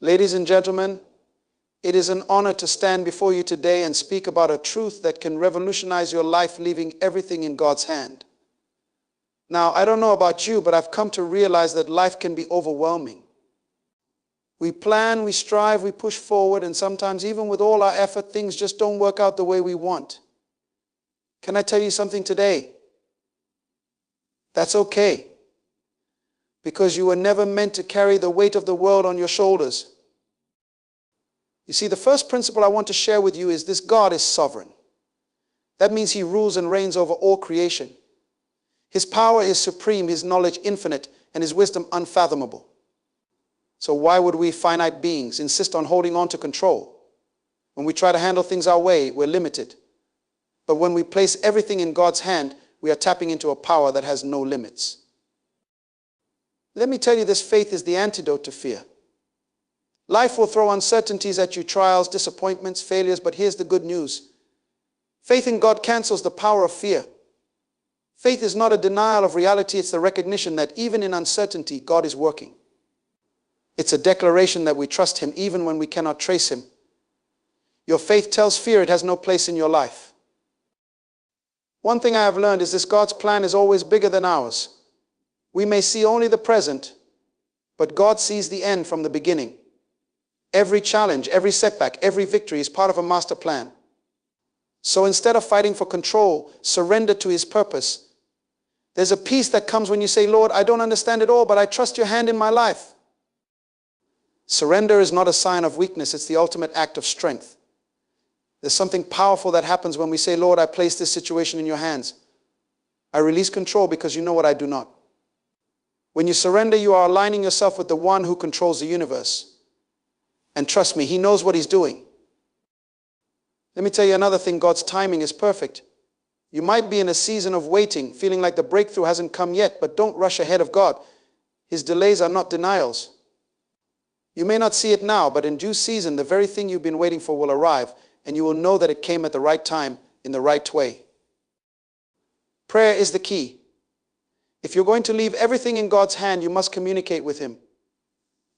Ladies and gentlemen, it is an honor to stand before you today and speak about a truth that can revolutionize your life, leaving everything in God's hand. Now, I don't know about you, but I've come to realize that life can be overwhelming. We plan, we strive, we push forward, and sometimes even with all our effort, things just don't work out the way we want. Can I tell you something today? That's okay. Because you were never meant to carry the weight of the world on your shoulders. You see, the first principle I want to share with you is this: God is sovereign. That means He rules and reigns over all creation. His power is supreme, His knowledge infinite, and His wisdom unfathomable. So why would we finite beings insist on holding on to control? When we try to handle things our way, we're limited. But when we place everything in God's hand, we are tapping into a power that has no limits. Let me tell you, this faith is the antidote to fear. Life will throw uncertainties at you, trials, disappointments, failures, but here's the good news. Faith in God cancels the power of fear. Faith is not a denial of reality, it's the recognition that even in uncertainty, God is working. It's a declaration that we trust Him even when we cannot trace Him. Your faith tells fear it has no place in your life. One thing I have learned is this: God's plan is always bigger than ours. We may see only the present, but God sees the end from the beginning. Every challenge, every setback, every victory is part of a master plan. So instead of fighting for control, surrender to His purpose. There's a peace that comes when you say, Lord, I don't understand it all, but I trust your hand in my life. Surrender is not a sign of weakness, it's the ultimate act of strength. There's something powerful that happens when we say, Lord, I place this situation in your hands. I release control because you know what I do not. When you surrender, you are aligning yourself with the one who controls the universe. And trust me, He knows what He's doing. Let me tell you another thing: God's timing is perfect. You might be in a season of waiting, feeling like the breakthrough hasn't come yet, but don't rush ahead of God. His delays are not denials. You may not see it now, but in due season, the very thing you've been waiting for will arrive, and you will know that it came at the right time, in the right way. Prayer is the key. If you're going to leave everything in God's hand, you must communicate with Him.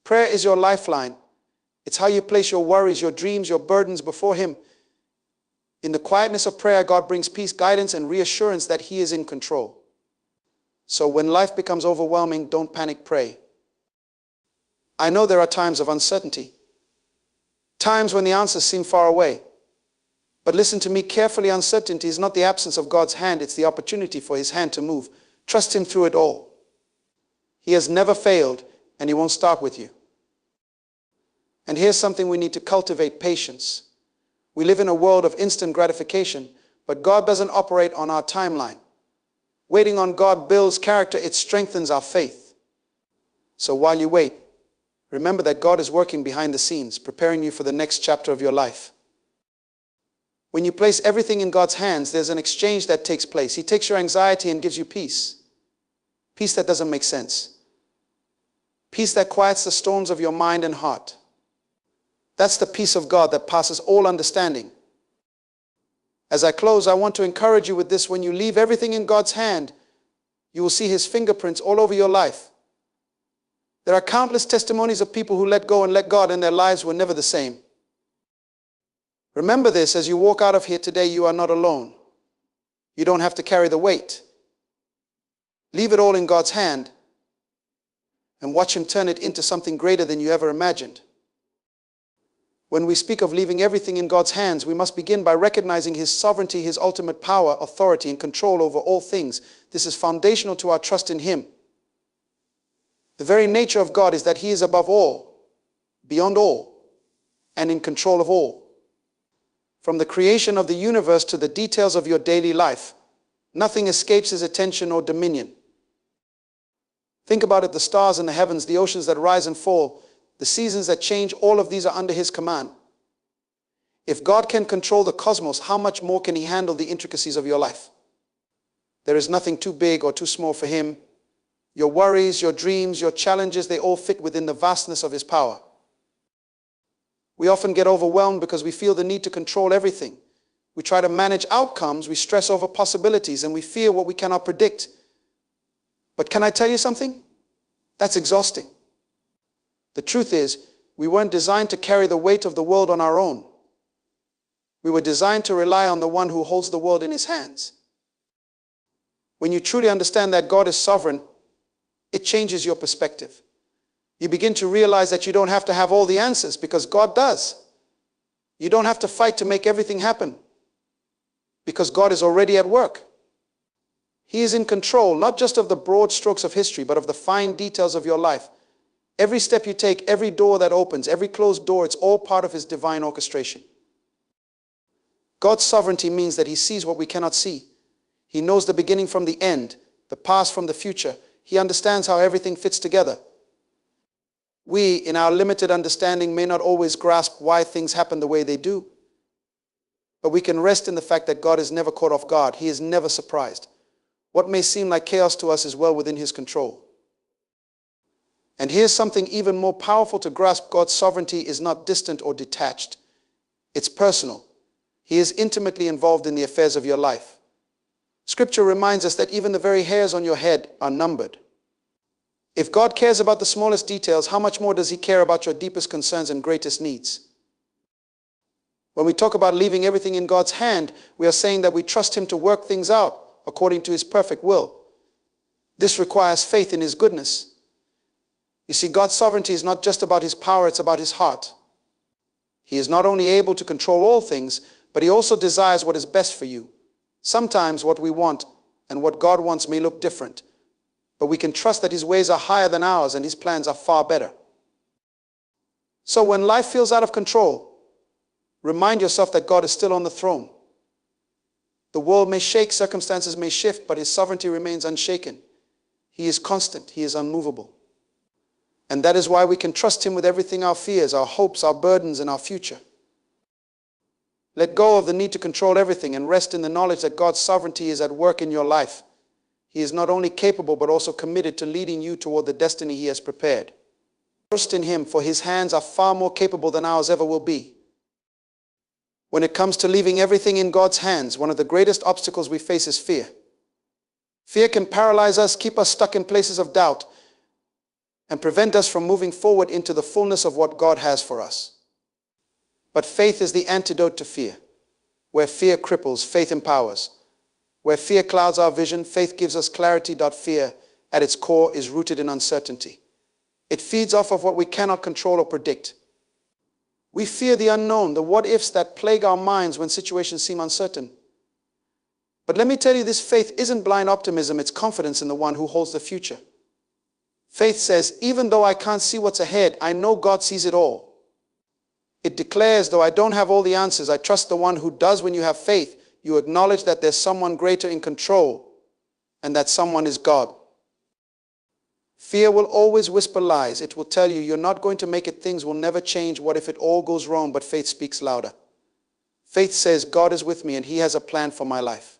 Prayer is your lifeline. It's how you place your worries, your dreams, your burdens before Him. In the quietness of prayer, God brings peace, guidance, and reassurance that He is in control. So when life becomes overwhelming, don't panic, pray. I know there are times of uncertainty, times when the answers seem far away. But listen to me carefully: uncertainty is not the absence of God's hand, it's the opportunity for His hand to move. Trust Him through it all. He has never failed, and He won't start with you. And here's something we need to cultivate: patience. We live in a world of instant gratification, but God doesn't operate on our timeline. Waiting on God builds character, it strengthens our faith. So while you wait, remember that God is working behind the scenes, preparing you for the next chapter of your life. When you place everything in God's hands, there's an exchange that takes place. He takes your anxiety and gives you peace. Peace that doesn't make sense. Peace that quiets the storms of your mind and heart. That's the peace of God that passes all understanding. As I close, I want to encourage you with this: when you leave everything in God's hand, you will see His fingerprints all over your life. There are countless testimonies of people who let go and let God, and their lives were never the same. Remember this: as you walk out of here today, you are not alone. You don't have to carry the weight. Leave it all in God's hand and watch Him turn it into something greater than you ever imagined. When we speak of leaving everything in God's hands, we must begin by recognizing His sovereignty, His ultimate power, authority, and control over all things. This is foundational to our trust in Him. The very nature of God is that He is above all, beyond all, and in control of all. From the creation of the universe to the details of your daily life, nothing escapes His attention or dominion. Think about it: the stars in the heavens, the oceans that rise and fall, the seasons that change, all of these are under His command. If God can control the cosmos, how much more can He handle the intricacies of your life? There is nothing too big or too small for Him. Your worries, your dreams, your challenges, they all fit within the vastness of His power. We often get overwhelmed because we feel the need to control everything. We try to manage outcomes, we stress over possibilities, and we fear what we cannot predict. But can I tell you something? That's exhausting. The truth is, We weren't designed to carry the weight of the world on our own. We were designed to rely on the one who holds the world in his hands. When you truly understand that God is sovereign, it changes your perspective. You begin to realize that you don't have to have all the answers because God does. You don't have to fight to make everything happen because God is already at work. He is in control, not just of the broad strokes of history, but of the fine details of your life. Every step you take, every door that opens, every closed door, it's all part of his divine orchestration. God's sovereignty means that he sees what we cannot see. He knows the beginning from the end, the past from the future. He understands how everything fits together. We, in our limited understanding, may not always grasp why things happen the way they do. But we can rest in the fact that God is never caught off guard. He is never surprised. What may seem like chaos to us is well within his control. And here's something even more powerful to grasp: God's sovereignty is not distant or detached. It's personal. He is intimately involved in the affairs of your life. Scripture reminds us that even the very hairs on your head are numbered. If God cares about the smallest details, how much more does he care about your deepest concerns and greatest needs? When we talk about leaving everything in God's hand, we are saying that we trust him to work things out according to his perfect will. This requires faith in his goodness. You see, God's sovereignty is not just about his power, it's about his heart. He is not only able to control all things, but he also desires what is best for you. Sometimes what we want and what God wants may look different, but we can trust that his ways are higher than ours and his plans are far better. So when life feels out of control, remind yourself that God is still on the throne. The world may shake, circumstances may shift, but his sovereignty remains unshaken. He is constant, he is unmovable. And that is why we can trust him with everything: our fears, our hopes, our burdens, and our future. Let go of the need to control everything and rest in the knowledge that God's sovereignty is at work in your life. He is not only capable, but also committed to leading you toward the destiny he has prepared. Trust in him, for his hands are far more capable than ours ever will be. When it comes to leaving everything in God's hands, one of the greatest obstacles we face is fear. Fear can paralyze us, keep us stuck in places of doubt, and prevent us from moving forward into the fullness of what God has for us. But faith is the antidote to fear. Where fear cripples, faith empowers. Where fear clouds our vision, faith gives us clarity. Fear, at its core, is rooted in uncertainty. It feeds off of what we cannot control or predict. We fear the unknown, the what-ifs that plague our minds when situations seem uncertain. But let me tell you, this faith isn't blind optimism, it's confidence in the one who holds the future. Faith says, even though I can't see what's ahead, I know God sees it all. It declares, though I don't have all the answers, I trust the one who does. When you have faith, you acknowledge that there's someone greater in control, and that someone is God. Fear will always whisper lies. It will tell you you're not going to make it, things will never change, what if it all goes wrong? But faith speaks louder. Faith says, God is with me and he has a plan for my life.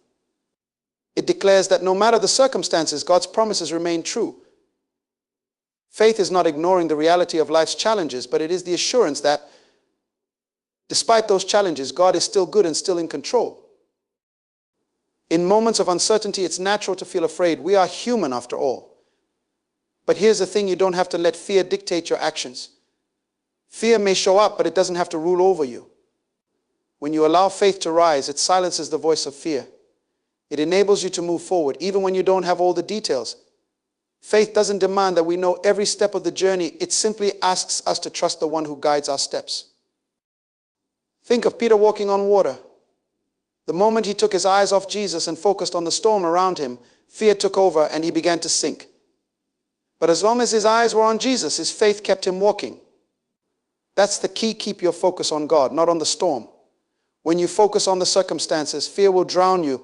It declares that no matter the circumstances, God's promises remain true. Faith is not ignoring the reality of life's challenges, but it is the assurance that despite those challenges, God is still good and still in control. In moments of uncertainty, it's natural to feel afraid. We are human after all. But here's the thing, you don't have to let fear dictate your actions. Fear may show up, but it doesn't have to rule over you. When you allow faith to rise, it silences the voice of fear. It enables you to move forward, even when you don't have all the details. Faith doesn't demand that we know every step of the journey. It simply asks us to trust the one who guides our steps. Think of Peter walking on water. The moment he took his eyes off Jesus and focused on the storm around him, fear took over and he began to sink. But as long as his eyes were on Jesus, his faith kept him walking. That's the key. Keep your focus on God, not on the storm. When you focus on the circumstances, fear will drown you.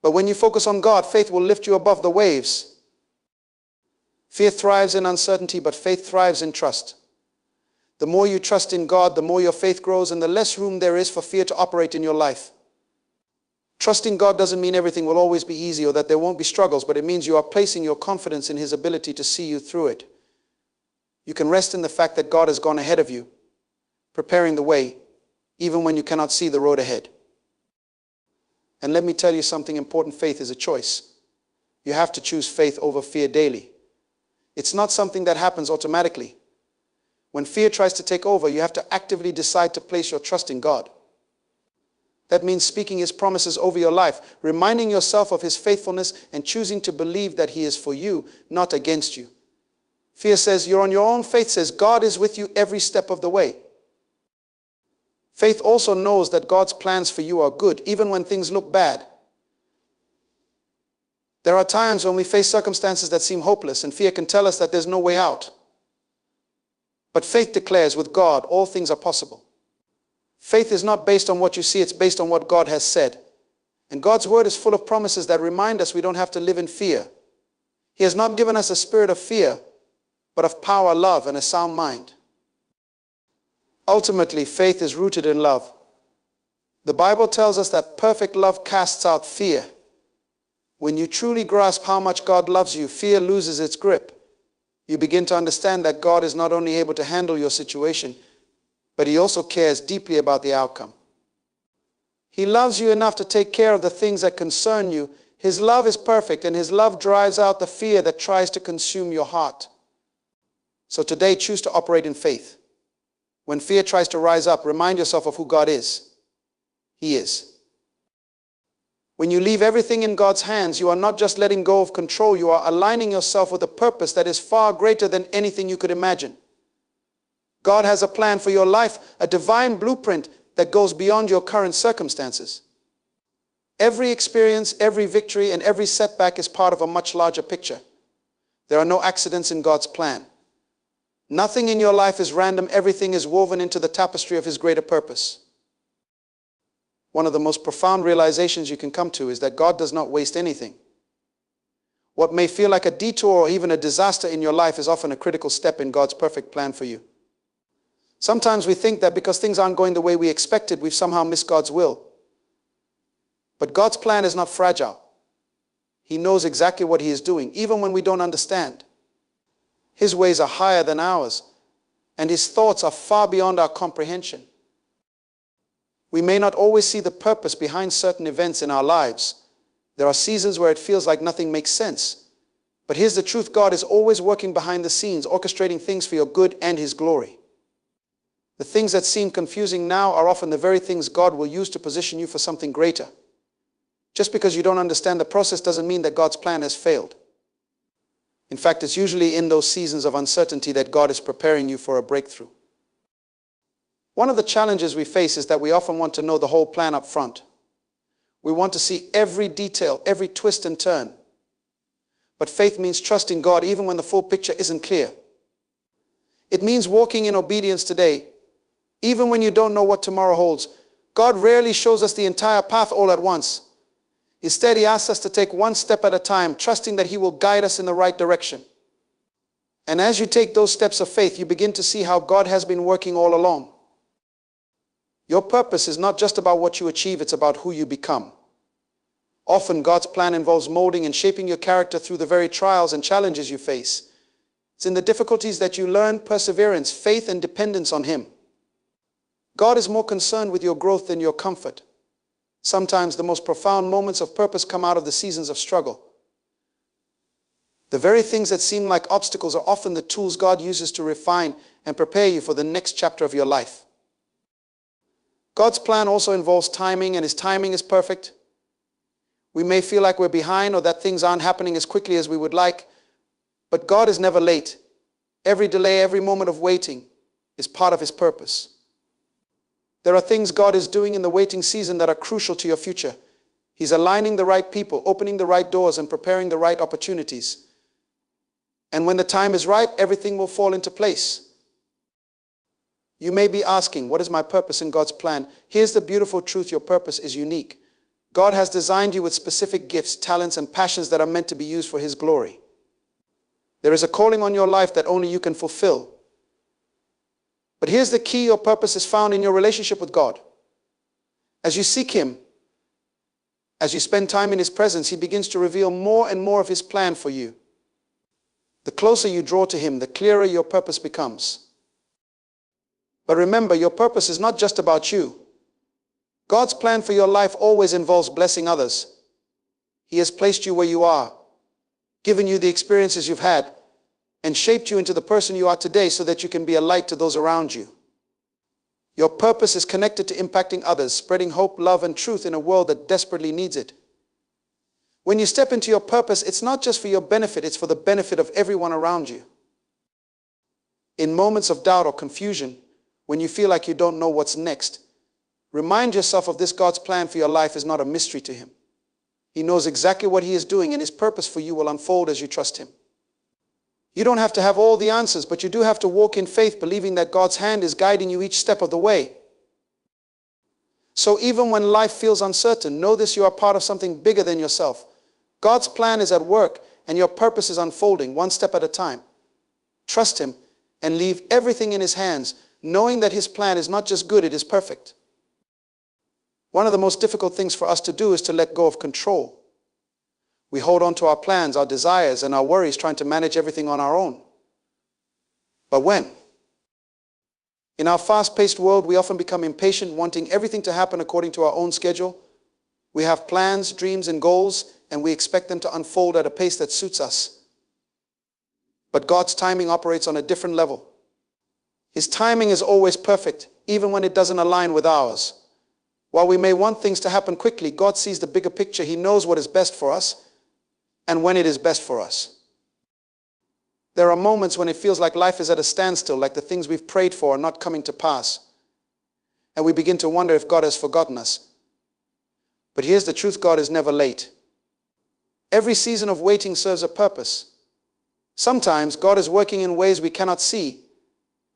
But when you focus on God, faith will lift you above the waves. Fear thrives in uncertainty, but faith thrives in trust. The more you trust in God, the more your faith grows and the less room there is for fear to operate in your life. Trusting God doesn't mean everything will always be easy or that there won't be struggles, but it means you are placing your confidence in his ability to see you through it. You can rest in the fact that God has gone ahead of you, preparing the way, even when you cannot see the road ahead. And let me tell you something important. Faith is a choice. You have to choose faith over fear daily. It's not something that happens automatically. When fear tries to take over, you have to actively decide to place your trust in God. That means speaking His promises over your life, reminding yourself of His faithfulness, and choosing to believe that He is for you, not against you. Fear says you're on your own. Faith says God is with you every step of the way. Faith also knows that God's plans for you are good, even when things look bad. There are times when we face circumstances that seem hopeless, and fear can tell us that there's no way out. But faith declares, with God, all things are possible. Faith is not based on what you see, it's based on what God has said. And God's word is full of promises that remind us we don't have to live in fear. He has not given us a spirit of fear, but of power, love, and a sound mind. Ultimately, faith is rooted in love. The Bible tells us that perfect love casts out fear. When you truly grasp how much God loves you, fear loses its grip. You begin to understand that God is not only able to handle your situation, but He also cares deeply about the outcome. He loves you enough to take care of the things that concern you. His love is perfect, and His love drives out the fear that tries to consume your heart. So today, choose to operate in faith. When fear tries to rise up, remind yourself of who God is. He is. When you leave everything in God's hands, you are not just letting go of control, you are aligning yourself with a purpose that is far greater than anything you could imagine. God has a plan for your life, a divine blueprint that goes beyond your current circumstances. Every experience, every victory, and every setback is part of a much larger picture. There are no accidents in God's plan. Nothing in your life is random. Everything is woven into the tapestry of His greater purpose. One of the most profound realizations you can come to is that God does not waste anything. What may feel like a detour or even a disaster in your life is often a critical step in God's perfect plan for you. Sometimes we think that because things aren't going the way we expected, we've somehow missed God's will. But God's plan is not fragile. He knows exactly what He is doing, even when we don't understand. His ways are higher than ours, and His thoughts are far beyond our comprehension. We may not always see the purpose behind certain events in our lives. There are seasons where it feels like nothing makes sense. But here's the truth: God is always working behind the scenes, orchestrating things for your good and His glory. The things that seem confusing now are often the very things God will use to position you for something greater. Just because you don't understand the process doesn't mean that God's plan has failed. In fact, it's usually in those seasons of uncertainty that God is preparing you for a breakthrough. One of the challenges we face is that we often want to know the whole plan up front. We want to see every detail, every twist and turn. But faith means trusting God even when the full picture isn't clear. It means walking in obedience today, even when you don't know what tomorrow holds. God rarely shows us the entire path all at once. Instead, He asks us to take one step at a time, trusting that He will guide us in the right direction. And as you take those steps of faith, you begin to see how God has been working all along. Your purpose is not just about what you achieve, it's about who you become. Often, God's plan involves molding and shaping your character through the very trials and challenges you face. It's in the difficulties that you learn perseverance, faith, and dependence on Him. God is more concerned with your growth than your comfort. Sometimes the most profound moments of purpose come out of the seasons of struggle. The very things that seem like obstacles are often the tools God uses to refine and prepare you for the next chapter of your life. God's plan also involves timing, and His timing is perfect. We may feel like we're behind or that things aren't happening as quickly as we would like, but God is never late. Every delay, every moment of waiting is part of His purpose. There are things God is doing in the waiting season that are crucial to your future. He's aligning the right people, opening the right doors, and preparing the right opportunities. And when the time is right, everything will fall into place. You may be asking, what is my purpose in God's plan? Here's the beautiful truth: your purpose is unique. God has designed you with specific gifts, talents, and passions that are meant to be used for His glory. There is a calling on your life that only you can fulfill. But here's the key: your purpose is found in your relationship with God. As you seek Him, as you spend time in His presence, He begins to reveal more and more of His plan for you. The closer you draw to Him, the clearer your purpose becomes. But remember, your purpose is not just about you. God's plan for your life always involves blessing others. He has placed you where you are, given you the experiences you've had, and shaped you into the person you are today so that you can be a light to those around you. Your purpose is connected to impacting others, spreading hope, love, and truth in a world that desperately needs it. When you step into your purpose, it's not just for your benefit, it's for the benefit of everyone around you. In moments of doubt or confusion, when you feel like you don't know what's next, remind yourself of this: God's plan for your life is not a mystery to him. He knows exactly what he is doing, and his purpose for you will unfold as you trust him. You don't have to have all the answers, but you do have to walk in faith, believing that God's hand is guiding you each step of the way. So even when life feels uncertain, know this: you are part of something bigger than yourself. God's plan is at work, and your purpose is unfolding one step at a time. Trust him and leave everything in his hands, knowing that his plan is not just good, it is perfect. One of the most difficult things for us to do is to let go of control. We hold on to our plans, our desires, and our worries, trying to manage everything on our own. But when? In our fast-paced world, we often become impatient, wanting everything to happen according to our own schedule. We have plans, dreams, and goals, and we expect them to unfold at a pace that suits us. But God's timing operates on a different level. His timing is always perfect, even when it doesn't align with ours. While we may want things to happen quickly, God sees the bigger picture. He knows what is best for us and when it is best for us. There are moments when it feels like life is at a standstill, like the things we've prayed for are not coming to pass. And we begin to wonder if God has forgotten us. But here's the truth: God is never late. Every season of waiting serves a purpose. Sometimes God is working in ways we cannot see,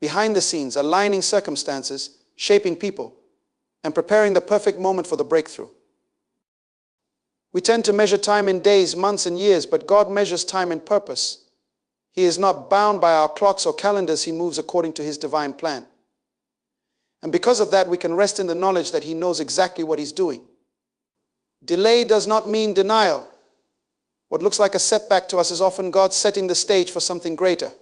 behind the scenes, aligning circumstances, shaping people, and preparing the perfect moment for the breakthrough. We tend to measure time in days, months, and years, but God measures time in purpose. He is not bound by our clocks or calendars. He moves according to his divine plan. And because of that, we can rest in the knowledge that he knows exactly what he's doing. Delay does not mean denial. What looks like a setback to us is often God setting the stage for something greater.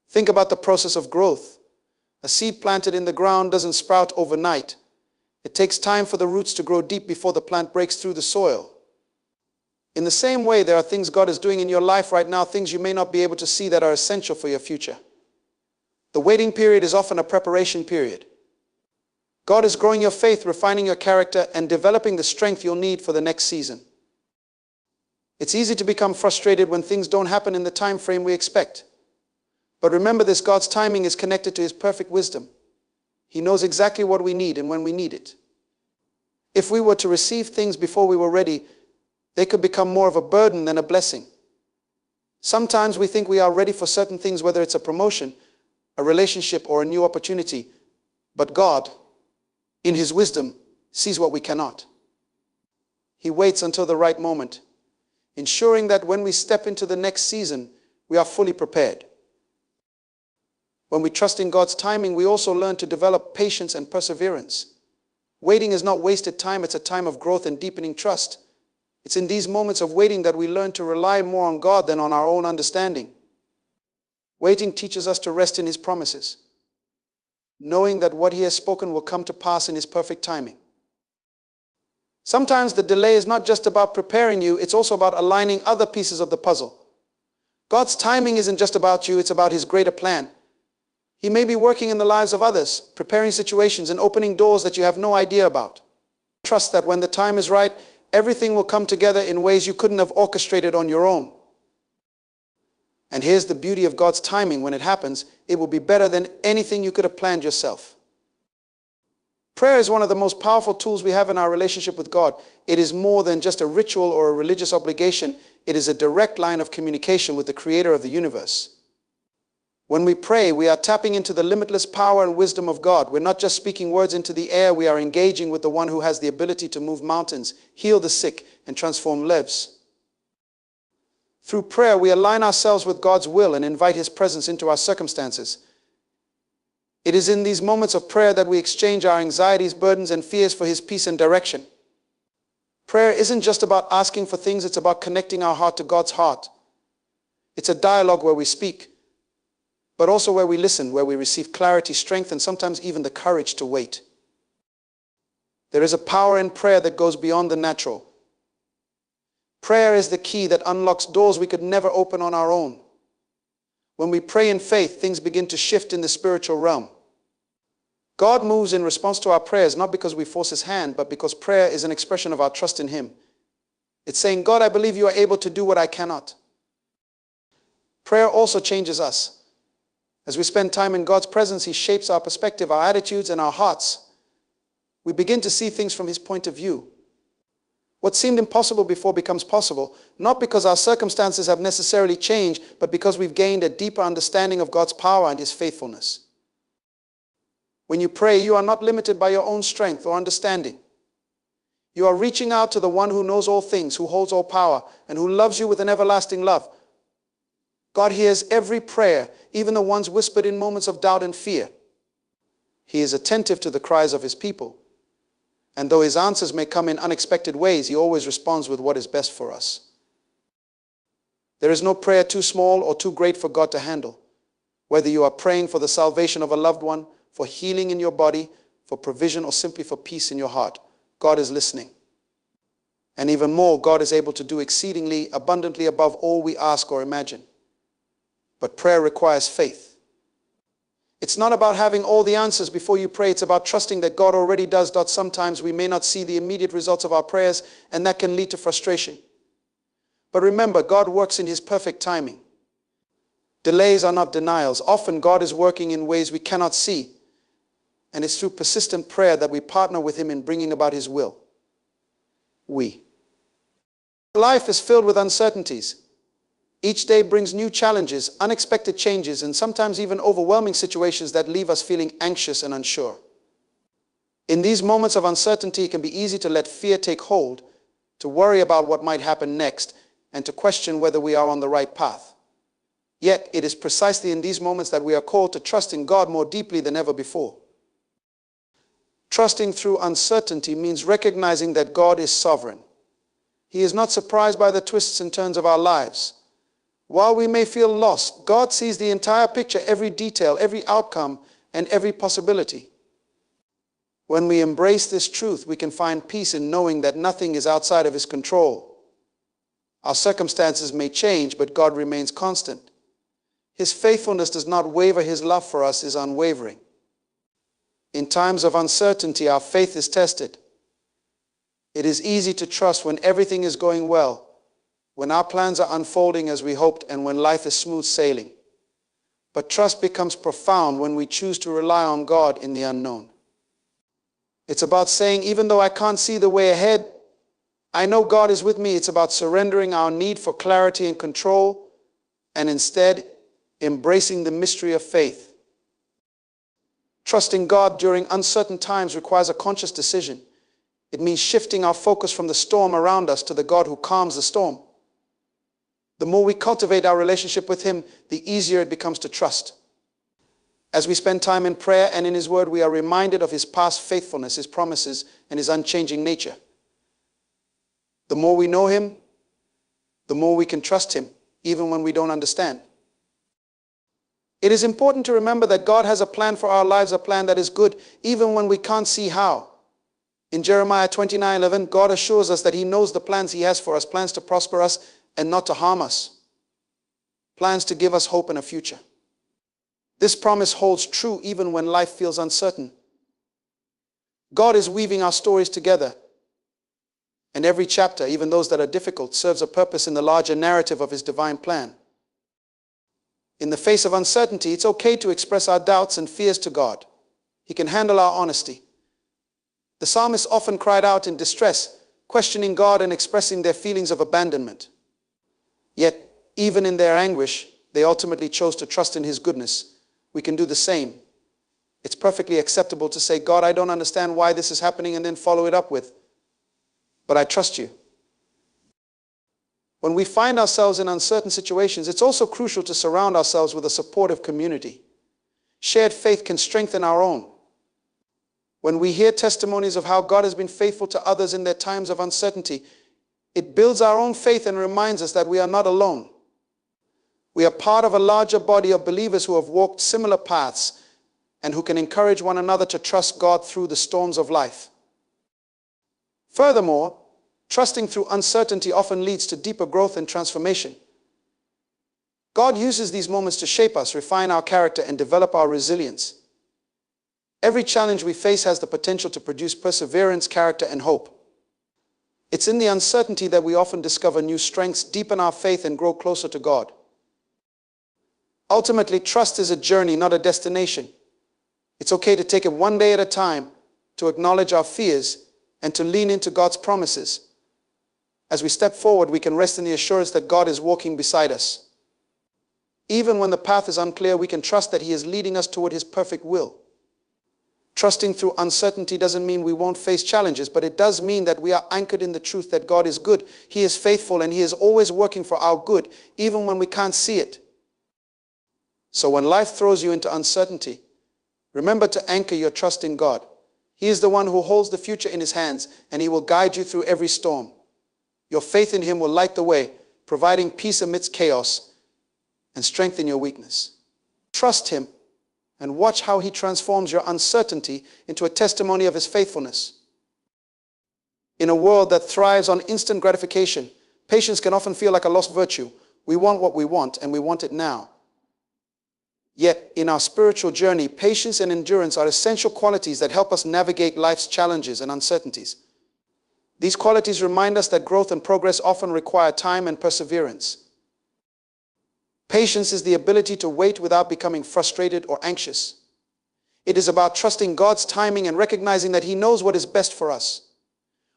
Think about the process of growth. A seed planted in the ground doesn't sprout overnight. It takes time for the roots to grow deep before the plant breaks through the soil. In the same way, there are things God is doing in your life right now, things you may not be able to see, that are essential for your future. The waiting period is often a preparation period. God is growing your faith, refining your character, and developing the strength you'll need for the next season. It's easy to become frustrated when things don't happen in the time frame we expect. But remember this: God's timing is connected to his perfect wisdom. He knows exactly what we need and when we need it. If we were to receive things before we were ready, they could become more of a burden than a blessing. Sometimes we think we are ready for certain things, whether it's a promotion, a relationship, or a new opportunity. But God, in his wisdom, sees what we cannot. He waits until the right moment, ensuring that when we step into the next season, we are fully prepared. When we trust in God's timing, we also learn to develop patience and perseverance. Waiting is not wasted time, it's a time of growth and deepening trust. It's in these moments of waiting that we learn to rely more on God than on our own understanding. Waiting teaches us to rest in his promises, knowing that what he has spoken will come to pass in his perfect timing. Sometimes the delay is not just about preparing you, it's also about aligning other pieces of the puzzle. God's timing isn't just about you, it's about his greater plan. He may be working in the lives of others, preparing situations and opening doors that you have no idea about. Trust that when the time is right, everything will come together in ways you couldn't have orchestrated on your own. And here's the beauty of God's timing: when it happens, it will be better than anything you could have planned yourself. Prayer is one of the most powerful tools we have in our relationship with God. It is more than just a ritual or a religious obligation. It is a direct line of communication with the Creator of the universe. When we pray, we are tapping into the limitless power and wisdom of God. We're not just speaking words into the air, we are engaging with the one who has the ability to move mountains, heal the sick, and transform lives. Through prayer, we align ourselves with God's will and invite his presence into our circumstances. It is in these moments of prayer that we exchange our anxieties, burdens, and fears for his peace and direction. Prayer isn't just about asking for things, it's about connecting our heart to God's heart. It's a dialogue where we speak, but also where we listen, where we receive clarity, strength, and sometimes even the courage to wait. There is a power in prayer that goes beyond the natural. Prayer is the key that unlocks doors we could never open on our own. When we pray in faith, things begin to shift in the spiritual realm. God moves in response to our prayers, not because we force his hand, but because prayer is an expression of our trust in him. It's saying, God, I believe you are able to do what I cannot. Prayer also changes us. As we spend time in God's presence, he shapes our perspective, our attitudes, and our hearts. We begin to see things from his point of view. What seemed impossible before becomes possible, not because our circumstances have necessarily changed, but because we've gained a deeper understanding of God's power and his faithfulness. When you pray, you are not limited by your own strength or understanding. You are reaching out to the one who knows all things, who holds all power, and who loves you with an everlasting love. God hears every prayer, even the ones whispered in moments of doubt and fear. He is attentive to the cries of his people. And though his answers may come in unexpected ways, he always responds with what is best for us. There is no prayer too small or too great for God to handle. Whether you are praying for the salvation of a loved one, for healing in your body, for provision, or simply for peace in your heart, God is listening. And even more, God is able to do exceedingly abundantly above all we ask or imagine. But prayer requires faith. It's not about having all the answers before you pray. It's about trusting that God already does. Sometimes we may not see the immediate results of our prayers, and that can lead to frustration. But remember, God works in his perfect timing. Delays are not denials. Often God is working in ways we cannot see. And it's through persistent prayer that we partner with him in bringing about his will. Life is filled with uncertainties. Each day brings new challenges, unexpected changes, and sometimes even overwhelming situations that leave us feeling anxious and unsure. In these moments of uncertainty, it can be easy to let fear take hold, to worry about what might happen next, and to question whether we are on the right path. Yet, it is precisely in these moments that we are called to trust in God more deeply than ever before. Trusting through uncertainty means recognizing that God is sovereign. He is not surprised by the twists and turns of our lives. While we may feel lost, God sees the entire picture, every detail, every outcome, and every possibility. When we embrace this truth, we can find peace in knowing that nothing is outside of his control. Our circumstances may change, but God remains constant. His faithfulness does not waver. His love for us is unwavering. In times of uncertainty, our faith is tested. It is easy to trust when everything is going well, when our plans are unfolding as we hoped, and when life is smooth sailing. But trust becomes profound when we choose to rely on God in the unknown. It's about saying, even though I can't see the way ahead, I know God is with me. It's about surrendering our need for clarity and control, and instead embracing the mystery of faith. Trusting God during uncertain times requires a conscious decision. It means shifting our focus from the storm around us to the God who calms the storm. The more we cultivate our relationship with him, the easier it becomes to trust. As we spend time in prayer and in his word, we are reminded of his past faithfulness, his promises, and his unchanging nature. The more we know him, the more we can trust him, even when we don't understand. It is important to remember that God has a plan for our lives, a plan that is good, even when we can't see how. In Jeremiah 29:11, God assures us that he knows the plans he has for us, plans to prosper us and not to harm us, plans to give us hope and a future. This promise holds true even when life feels uncertain. God is weaving our stories together, and every chapter, even those that are difficult, serves a purpose in the larger narrative of his divine plan. In the face of uncertainty, it's okay to express our doubts and fears to God. He can handle our honesty. The psalmists often cried out in distress, questioning God and expressing their feelings of abandonment. Yet, even in their anguish, they ultimately chose to trust in his goodness. We can do the same. It's perfectly acceptable to say, God, I don't understand why this is happening, and then follow it up with, but I trust you. When we find ourselves in uncertain situations, it's also crucial to surround ourselves with a supportive community. Shared faith can strengthen our own. When we hear testimonies of how God has been faithful to others in their times of uncertainty, it builds our own faith and reminds us that we are not alone. We are part of a larger body of believers who have walked similar paths and who can encourage one another to trust God through the storms of life. Furthermore, trusting through uncertainty often leads to deeper growth and transformation. God uses these moments to shape us, refine our character, and develop our resilience. Every challenge we face has the potential to produce perseverance, character, and hope. It's in the uncertainty that we often discover new strengths, deepen our faith, and grow closer to God. Ultimately, trust is a journey, not a destination. It's okay to take it one day at a time, to acknowledge our fears, and to lean into God's promises. As we step forward, we can rest in the assurance that God is walking beside us. Even when the path is unclear, we can trust that He is leading us toward His perfect will. Trusting through uncertainty doesn't mean we won't face challenges, but it does mean that we are anchored in the truth that God is good. He is faithful, and He is always working for our good, even when we can't see it. So when life throws you into uncertainty, remember to anchor your trust in God. He is the one who holds the future in His hands, and He will guide you through every storm. Your faith in Him will light the way, providing peace amidst chaos and strength in your weakness. Trust Him and watch how He transforms your uncertainty into a testimony of His faithfulness. In a world that thrives on instant gratification, patience can often feel like a lost virtue. We want what we want, and we want it now. Yet, in our spiritual journey, patience and endurance are essential qualities that help us navigate life's challenges and uncertainties. These qualities remind us that growth and progress often require time and perseverance. Patience is the ability to wait without becoming frustrated or anxious. It is about trusting God's timing and recognizing that He knows what is best for us.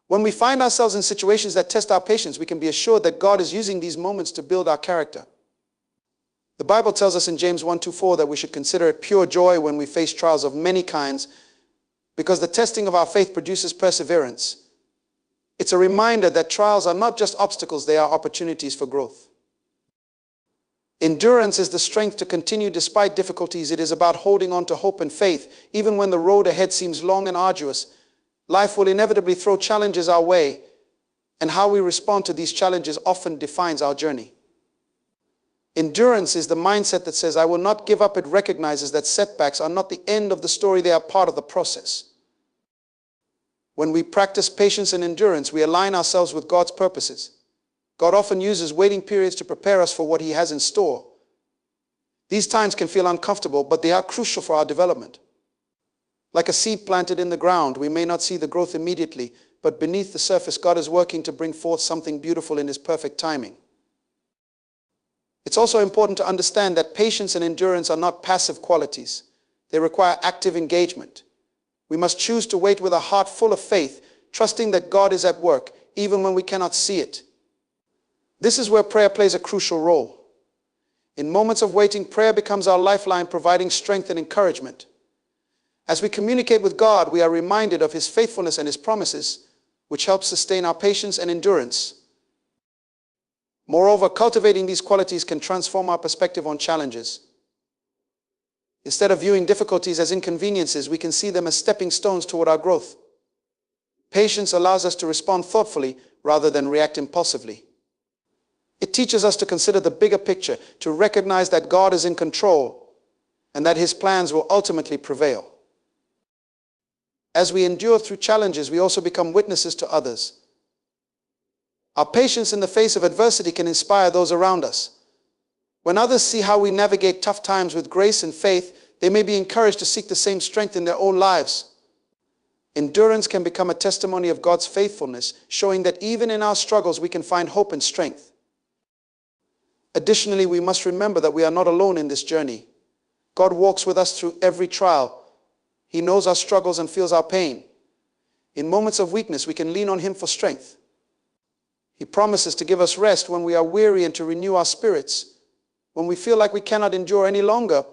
When we find ourselves in situations that test our patience, we can be assured that God is using these moments to build our character. The Bible tells us in James 1:4 that we should consider it pure joy when we face trials of many kinds, because the testing of our faith produces perseverance. It's a reminder that trials are not just obstacles, they are opportunities for growth. Endurance is the strength to continue despite difficulties. It is about holding on to hope and faith, even when the road ahead seems long and arduous. Life will inevitably throw challenges our way, and how we respond to these challenges often defines our journey. Endurance is the mindset that says, I will not give up. It recognizes that setbacks are not the end of the story, they are part of the process. When we practice patience and endurance, we align ourselves with God's purposes. God often uses waiting periods to prepare us for what He has in store. These times can feel uncomfortable, but they are crucial for our development. Like a seed planted in the ground, we may not see the growth immediately, but beneath the surface, God is working to bring forth something beautiful in His perfect timing. It's also important to understand that patience and endurance are not passive qualities. They require active engagement. We must choose to wait with a heart full of faith, trusting that God is at work, even when we cannot see it. This is where prayer plays a crucial role. In moments of waiting, prayer becomes our lifeline, providing strength and encouragement. As we communicate with God, we are reminded of His faithfulness and His promises, which help sustain our patience and endurance. Moreover, cultivating these qualities can transform our perspective on challenges. Instead of viewing difficulties as inconveniences, we can see them as stepping stones toward our growth. Patience allows us to respond thoughtfully rather than react impulsively. It teaches us to consider the bigger picture, to recognize that God is in control and that His plans will ultimately prevail. As we endure through challenges, we also become witnesses to others. Our patience in the face of adversity can inspire those around us. When others see how we navigate tough times with grace and faith, they may be encouraged to seek the same strength in their own lives. Endurance can become a testimony of God's faithfulness, showing that even in our struggles we can find hope and strength. Additionally, we must remember that we are not alone in this journey. God walks with us through every trial. He knows our struggles and feels our pain. In moments of weakness, we can lean on Him for strength. He promises to give us rest when we are weary and to renew our spirits. When we feel like we cannot endure any longer,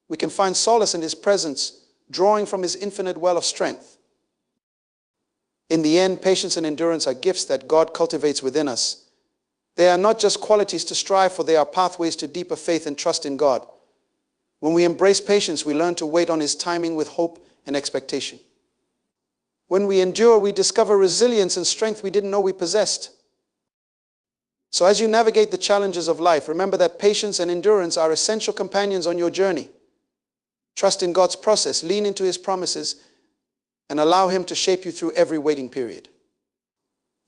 we can find solace in His presence, drawing from His infinite well of strength. In the end, patience and endurance are gifts that God cultivates within us. They are not just qualities to strive for, they are pathways to deeper faith and trust in God. When we embrace patience, we learn to wait on His timing with hope and expectation. When we endure, we discover resilience and strength we didn't know we possessed. So as you navigate the challenges of life, remember that patience and endurance are essential companions on your journey. Trust in God's process, lean into His promises, and allow Him to shape you through every waiting period.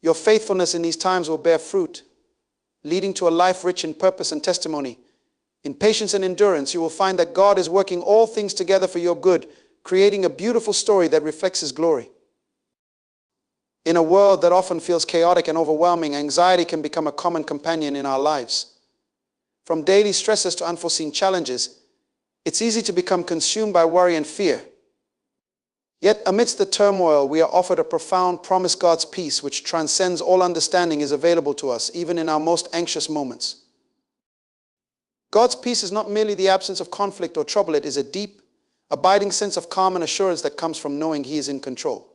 Your faithfulness in these times will bear fruit, leading to a life rich in purpose and testimony. In patience and endurance, you will find that God is working all things together for your good, creating a beautiful story that reflects His glory. In a world that often feels chaotic and overwhelming, anxiety can become a common companion in our lives. From daily stresses to unforeseen challenges, it's easy to become consumed by worry and fear. Yet amidst the turmoil, we are offered a profound promise. God's peace, which transcends all understanding, is available to us, even in our most anxious moments. God's peace is not merely the absence of conflict or trouble. It is a deep, abiding sense of calm and assurance that comes from knowing He is in control.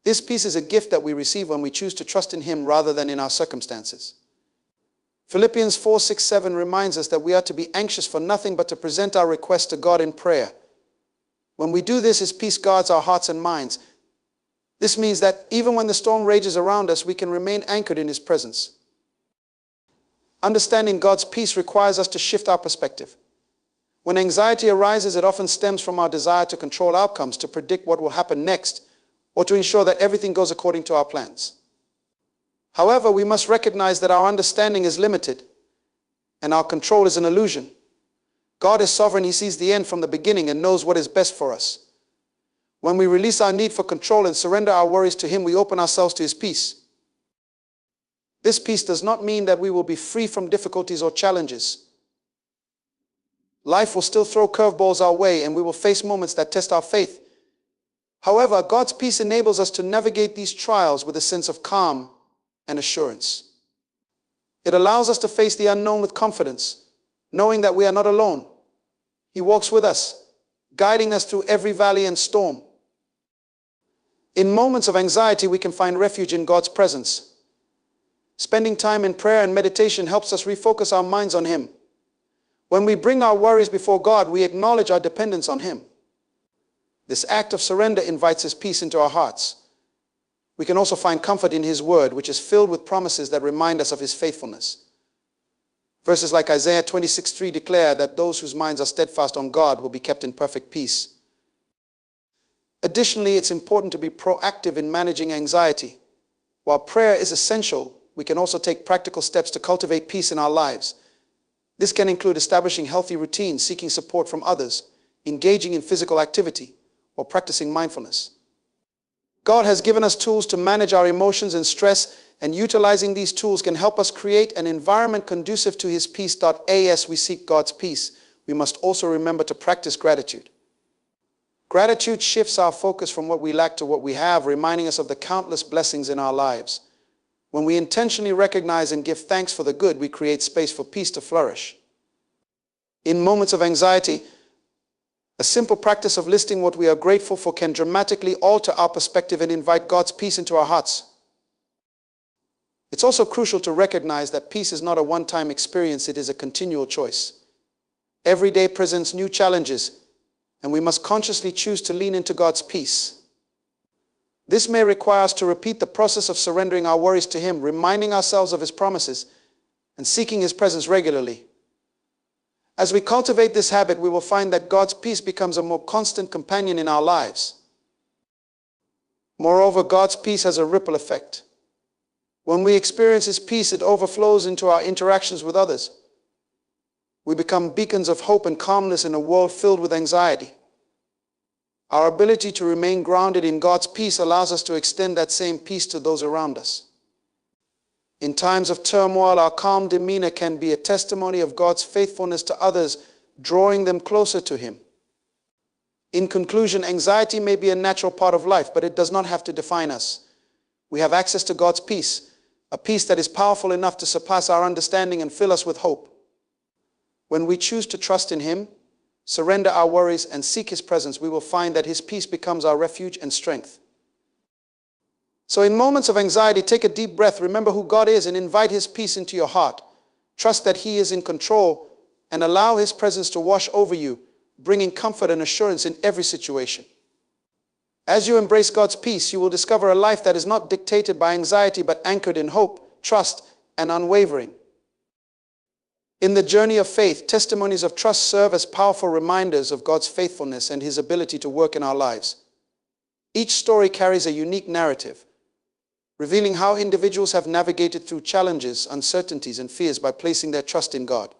This peace is a gift that we receive when we choose to trust in Him rather than in our circumstances. Philippians 4:6-7 reminds us that we are to be anxious for nothing but to present our requests to God in prayer. When we do this, His peace guards our hearts and minds. This means that even when the storm rages around us, we can remain anchored in His presence. Understanding God's peace requires us to shift our perspective. When anxiety arises, it often stems from our desire to control outcomes, to predict what will happen next, or to ensure that everything goes according to our plans. However, we must recognize that our understanding is limited and our control is an illusion. God is sovereign. He sees the end from the beginning and knows what is best for us. When we release our need for control and surrender our worries to Him, we open ourselves to His peace. This peace does not mean that we will be free from difficulties or challenges. Life will still throw curveballs our way, and we will face moments that test our faith. However, God's peace enables us to navigate these trials with a sense of calm and assurance. It allows us to face the unknown with confidence, knowing that we are not alone. He walks with us, guiding us through every valley and storm. In moments of anxiety, we can find refuge in God's presence. Spending time in prayer and meditation helps us refocus our minds on Him. When we bring our worries before God, we acknowledge our dependence on Him. This act of surrender invites His peace into our hearts. We can also find comfort in His word, which is filled with promises that remind us of His faithfulness. Verses like Isaiah 26:3 declare that those whose minds are steadfast on God will be kept in perfect peace. Additionally, it's important to be proactive in managing anxiety. While prayer is essential, we can also take practical steps to cultivate peace in our lives. This can include establishing healthy routines, seeking support from others, engaging in physical activity, or practicing mindfulness. God has given us tools to manage our emotions and stress, and utilizing these tools can help us create an environment conducive to His peace. As we seek God's peace, we must also remember to practice gratitude. Gratitude shifts our focus from what we lack to what we have, reminding us of the countless blessings in our lives. When we intentionally recognize and give thanks for the good, we create space for peace to flourish. In moments of anxiety, a simple practice of listing what we are grateful for can dramatically alter our perspective and invite God's peace into our hearts. It's also crucial to recognize that peace is not a one-time experience, it is a continual choice. Every day presents new challenges, and we must consciously choose to lean into God's peace. This may require us to repeat the process of surrendering our worries to Him, reminding ourselves of His promises, and seeking His presence regularly. As we cultivate this habit, we will find that God's peace becomes a more constant companion in our lives. Moreover, God's peace has a ripple effect. When we experience His peace, it overflows into our interactions with others. We become beacons of hope and calmness in a world filled with anxiety. Our ability to remain grounded in God's peace allows us to extend that same peace to those around us. In times of turmoil, our calm demeanor can be a testimony of God's faithfulness to others, drawing them closer to Him. In conclusion, anxiety may be a natural part of life, but it does not have to define us. We have access to God's peace, a peace that is powerful enough to surpass our understanding and fill us with hope. When we choose to trust in Him, surrender our worries, and seek His presence, we will find that His peace becomes our refuge and strength. So in moments of anxiety, take a deep breath, remember who God is, and invite His peace into your heart. Trust that He is in control, and allow His presence to wash over you, bringing comfort and assurance in every situation. As you embrace God's peace, you will discover a life that is not dictated by anxiety, but anchored in hope, trust, and unwavering. In the journey of faith, testimonies of trust serve as powerful reminders of God's faithfulness and His ability to work in our lives. Each story carries a unique narrative, revealing how individuals have navigated through challenges, uncertainties, and fears by placing their trust in God.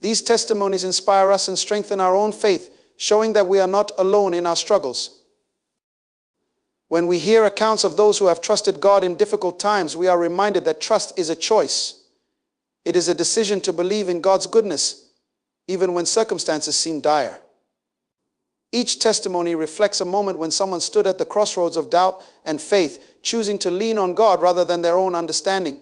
These testimonies inspire us and strengthen our own faith, showing that we are not alone in our struggles. When we hear accounts of those who have trusted God in difficult times, we are reminded that trust is a choice. It is a decision to believe in God's goodness, even when circumstances seem dire. Each testimony reflects a moment when someone stood at the crossroads of doubt and faith, choosing to lean on God rather than their own understanding.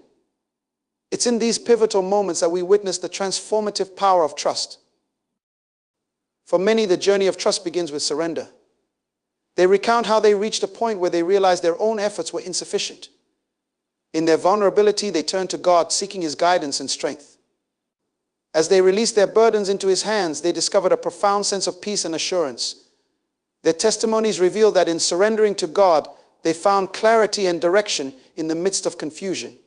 It's in these pivotal moments that we witness the transformative power of trust. For many, the journey of trust begins with surrender. They recount how they reached a point where they realized their own efforts were insufficient. In their vulnerability, they turned to God, seeking His guidance and strength. As they released their burdens into His hands, they discovered a profound sense of peace and assurance. Their testimonies reveal that in surrendering to God, they found clarity and direction in the midst of confusion.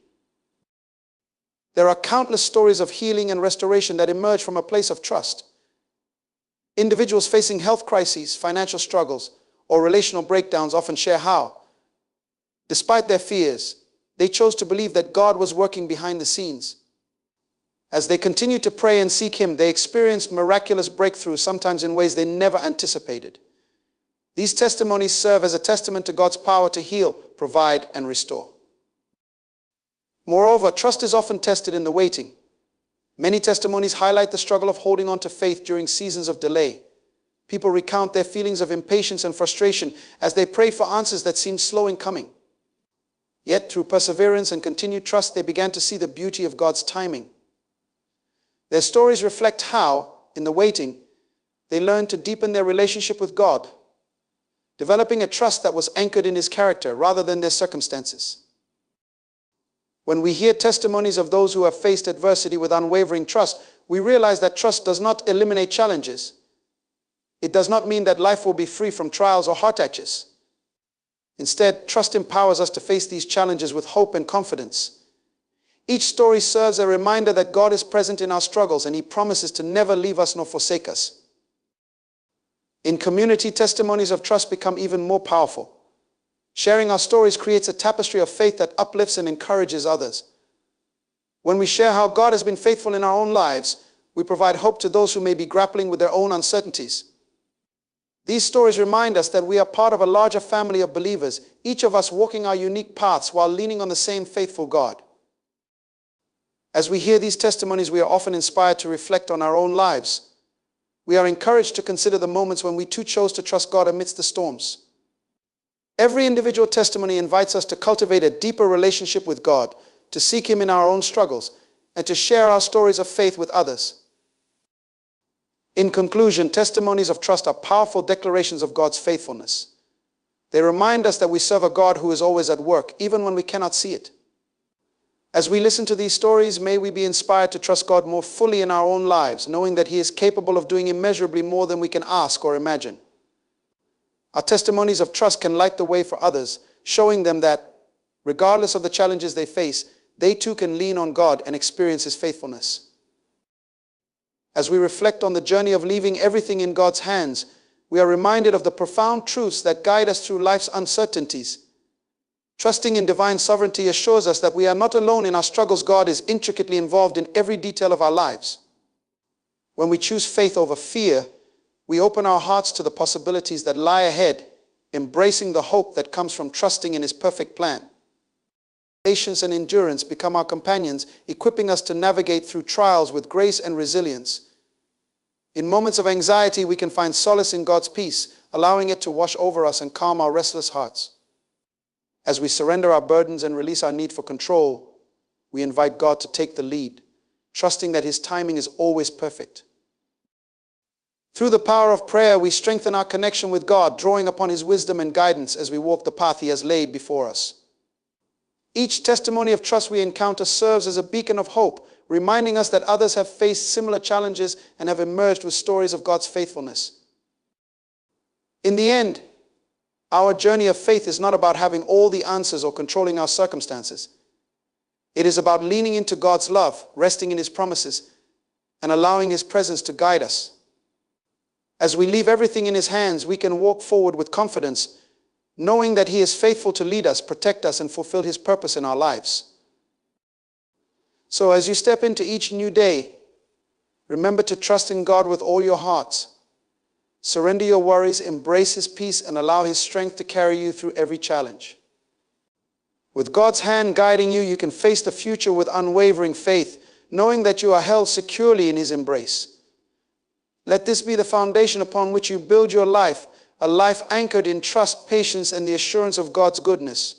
There are countless stories of healing and restoration that emerge from a place of trust. Individuals facing health crises, financial struggles, or relational breakdowns often share how, despite their fears, they chose to believe that God was working behind the scenes. As they continued to pray and seek Him, they experienced miraculous breakthroughs, sometimes in ways they never anticipated. These testimonies serve as a testament to God's power to heal, provide, and restore. Moreover, trust is often tested in the waiting. Many testimonies highlight the struggle of holding on to faith during seasons of delay. People recount their feelings of impatience and frustration as they pray for answers that seemed slow in coming. Yet, through perseverance and continued trust, they began to see the beauty of God's timing. Their stories reflect how, in the waiting, they learned to deepen their relationship with God, developing a trust that was anchored in His character rather than their circumstances. When we hear testimonies of those who have faced adversity with unwavering trust, we realize that trust does not eliminate challenges. It does not mean that life will be free from trials or heart aches. Instead, trust empowers us to face these challenges with hope and confidence. Each story serves a reminder that God is present in our struggles and He promises to never leave us nor forsake us. In community, testimonies of trust become even more powerful. Sharing our stories creates a tapestry of faith that uplifts and encourages others. When we share how God has been faithful in our own lives, we provide hope to those who may be grappling with their own uncertainties. These stories remind us that we are part of a larger family of believers, each of us walking our unique paths while leaning on the same faithful God. As we hear these testimonies, we are often inspired to reflect on our own lives. We are encouraged to consider the moments when we too chose to trust God amidst the storms. Every individual testimony invites us to cultivate a deeper relationship with God, to seek Him in our own struggles, and to share our stories of faith with others. In conclusion, testimonies of trust are powerful declarations of God's faithfulness. They remind us that we serve a God who is always at work, even when we cannot see it. As we listen to these stories, may we be inspired to trust God more fully in our own lives, knowing that He is capable of doing immeasurably more than we can ask or imagine. Our testimonies of trust can light the way for others, showing them that, regardless of the challenges they face, they too can lean on God and experience His faithfulness. As we reflect on the journey of leaving everything in God's hands, we are reminded of the profound truths that guide us through life's uncertainties. Trusting in divine sovereignty assures us that we are not alone in our struggles. God is intricately involved in every detail of our lives. When we choose faith over fear, we open our hearts to the possibilities that lie ahead, embracing the hope that comes from trusting in His perfect plan. Patience and endurance become our companions, equipping us to navigate through trials with grace and resilience. In moments of anxiety, we can find solace in God's peace, allowing it to wash over us and calm our restless hearts. As we surrender our burdens and release our need for control, we invite God to take the lead, trusting that His timing is always perfect. Through the power of prayer, we strengthen our connection with God, drawing upon His wisdom and guidance as we walk the path He has laid before us. Each testimony of trust we encounter serves as a beacon of hope, reminding us that others have faced similar challenges and have emerged with stories of God's faithfulness. In the end, our journey of faith is not about having all the answers or controlling our circumstances. It is about leaning into God's love, resting in His promises, and allowing His presence to guide us. As we leave everything in His hands, we can walk forward with confidence, knowing that He is faithful to lead us, protect us, and fulfill His purpose in our lives. So as you step into each new day, Remember to trust in God with all your heart. Surrender your worries, embrace His peace, and allow His strength to carry you through every challenge. With God's hand guiding you, you can face the future with unwavering faith, knowing that you are held securely in His embrace. Let this be the foundation upon which you build your life, a life anchored in trust, patience, and the assurance of God's goodness.